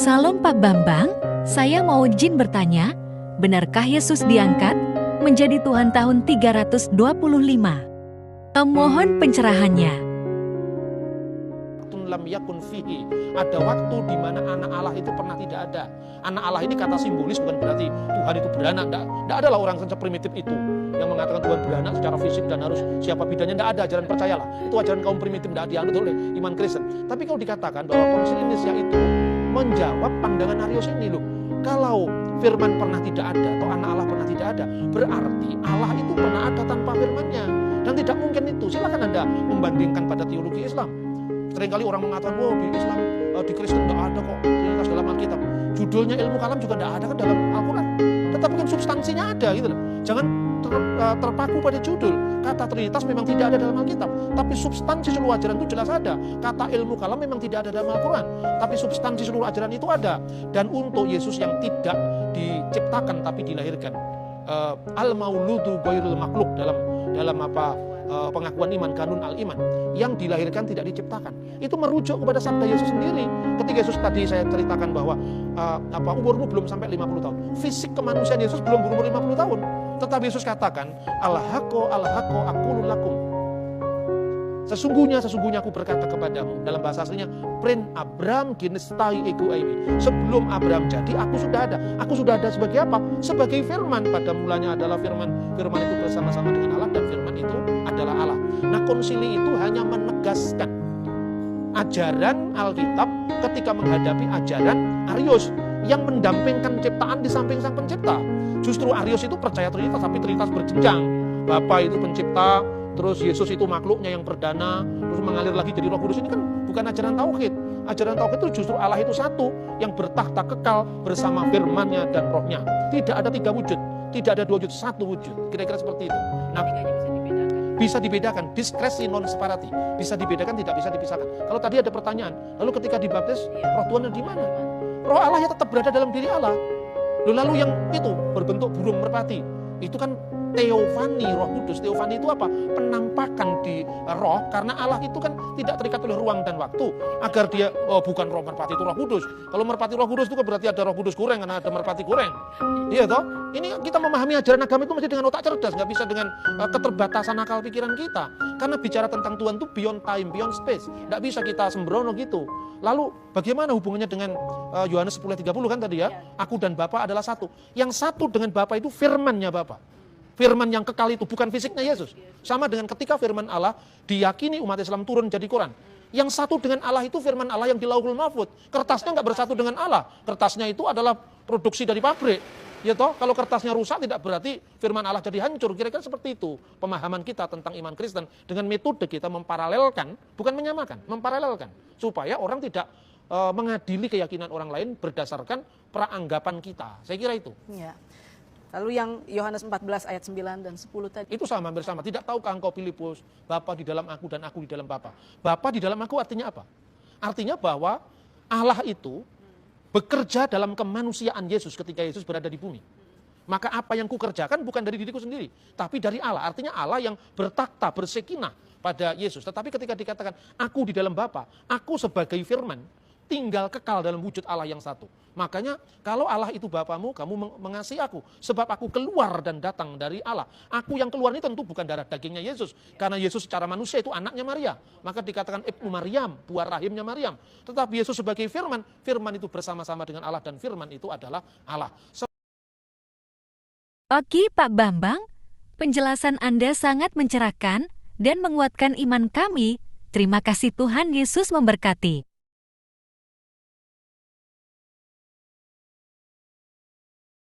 Salam Pak Bambang, saya mau izin bertanya, benarkah Yesus diangkat menjadi Tuhan tahun 325? Mohon pencerahannya. Lam yakun fihi, ada waktu di mana anak Allah itu pernah tidak ada. Anak Allah ini kata simbolis, bukan berarti Tuhan itu beranak. Tidak ada lah orang seprimitif itu yang mengatakan Tuhan beranak secara fisik dan harus siapa bidannya. Tidak ada, ajaran percayalah. Itu ajaran kaum primitif, tidak dianut oleh iman Kristen. Tapi kalau dikatakan bahwa Konsil Indonesia itu menjawab pandangan Arius ini loh. Kalau firman pernah tidak ada atau anak Allah pernah tidak ada, berarti Allah itu pernah ada tanpa firmannya. Dan tidak mungkin itu. Silakan Anda membandingkan pada teologi Islam. Seringkali orang mengatakan, di Islam, di Kristen tidak ada kok Trinitas dalam Alkitab. Judulnya ilmu kalam juga tidak ada kan dalam Al-Quran. Tetapi kan substansinya ada gitu loh. Jangan terpaku pada judul. Kata Trinitas memang tidak ada dalam Alkitab. Tapi substansi seluruh ajaran itu jelas ada. Kata ilmu kalam memang tidak ada dalam Al-Quran. Tapi substansi seluruh ajaran itu ada. Dan untuk Yesus yang tidak diciptakan tapi dilahirkan. Al-mauludu ghairul makhluk dalam pengakuan iman, kanun al-iman, yang dilahirkan tidak diciptakan. Itu merujuk kepada sabda Yesus sendiri. Ketika Yesus tadi saya ceritakan bahwa umurmu belum sampai 50 tahun. Fisik kemanusiaan Yesus belum berumur 50 tahun. Tetapi Yesus katakan, al-haqqo aqulu lakum. Sesungguhnya aku berkata kepadamu. Dalam bahasa aslinya, Prin Abraham ginestai ego aimi. Sebelum Abraham jadi, aku sudah ada. Aku sudah ada sebagai apa? Sebagai firman. Pada mulanya adalah firman. Firman itu bersama-sama dengan Allah dan firman itu adalah Allah. Nah, konsili itu hanya menegaskan ajaran Alkitab ketika menghadapi ajaran Arius yang mendampingkan ciptaan di samping sang pencipta. Justru Arius itu percaya Trinitas, tapi Trinitas berjenjang. Bapa itu pencipta, terus Yesus itu makhluknya yang perdana, terus mengalir lagi jadi Roh Kudus. Ini kan bukan ajaran tauhid. Ajaran tauhid itu justru Allah itu satu yang bertahta kekal bersama firman-Nya dan Roh-Nya. Tidak ada tiga wujud, tidak ada dua wujud, satu wujud. Kira-kira seperti itu. Nah, bisa dibedakan, diskresi non separati. Bisa dibedakan, tidak bisa dipisahkan. Kalau tadi ada pertanyaan, lalu ketika dibaptis, Roh Tuhan ada di mana? Roh Allah ya tetap berada dalam diri Allah. Lalu yang itu berbentuk burung merpati, itu kan teofani Roh Kudus. Teofani itu apa? Penampakan di roh, karena Allah itu kan tidak terikat oleh ruang dan waktu. Agar dia, bukan roh merpati itu Roh Kudus. Kalau merpati Roh Kudus itu kan berarti ada Roh Kudus goreng, karena ada merpati goreng. Iya toh? Ini kita memahami ajaran agama itu mesti dengan otak cerdas, nggak bisa dengan keterbatasan akal pikiran kita. Karena bicara tentang Tuhan itu beyond time, beyond space. Nggak bisa kita sembrono gitu. Lalu bagaimana hubungannya dengan Yohanes 10:30 kan tadi ya? Aku dan Bapa adalah satu. Yang satu dengan Bapa itu firman-Nya Bapa. Firman yang kekal itu bukan fisiknya Yesus. Sama dengan ketika firman Allah diyakini umat Islam turun jadi Quran. Yang satu dengan Allah itu firman Allah yang di Lauhul Mahfuz. Kertasnya nggak bersatu dengan Allah. Kertasnya itu adalah produksi dari pabrik. Ya toh, kalau kertasnya rusak tidak berarti firman Allah jadi hancur. Kira-kira seperti itu pemahaman kita tentang iman Kristen. Dengan metode kita memparalelkan, bukan menyamakan, memparalelkan. Supaya orang tidak mengadili keyakinan orang lain berdasarkan peranggapan kita. Saya kira itu. Ya. Lalu yang Yohanes 14 ayat 9 dan 10 tadi. Itu sama bersama. Tidak tahukah engkau Filipus, Bapa di dalam aku dan aku di dalam Bapa. Bapa di dalam aku artinya apa? Artinya bahwa Allah itu bekerja dalam kemanusiaan Yesus ketika Yesus berada di bumi. Maka apa yang kukerjakan bukan dari diriku sendiri, tapi dari Allah. Artinya Allah yang bertakhta, bersekinah pada Yesus. Tetapi ketika dikatakan aku di dalam Bapa, aku sebagai firman, tinggal kekal dalam wujud Allah yang satu. Makanya kalau Allah itu Bapamu, kamu mengasihi aku. Sebab aku keluar dan datang dari Allah. Aku yang keluar ini tentu bukan darah dagingnya Yesus. Karena Yesus secara manusia itu anaknya Maria. Maka dikatakan Ibnu Maryam, buah rahimnya Maryam. Tetapi Yesus sebagai firman, firman itu bersama-sama dengan Allah dan firman itu adalah Allah. Oke Pak Bambang, penjelasan Anda sangat mencerahkan dan menguatkan iman kami. Terima kasih, Tuhan Yesus memberkati.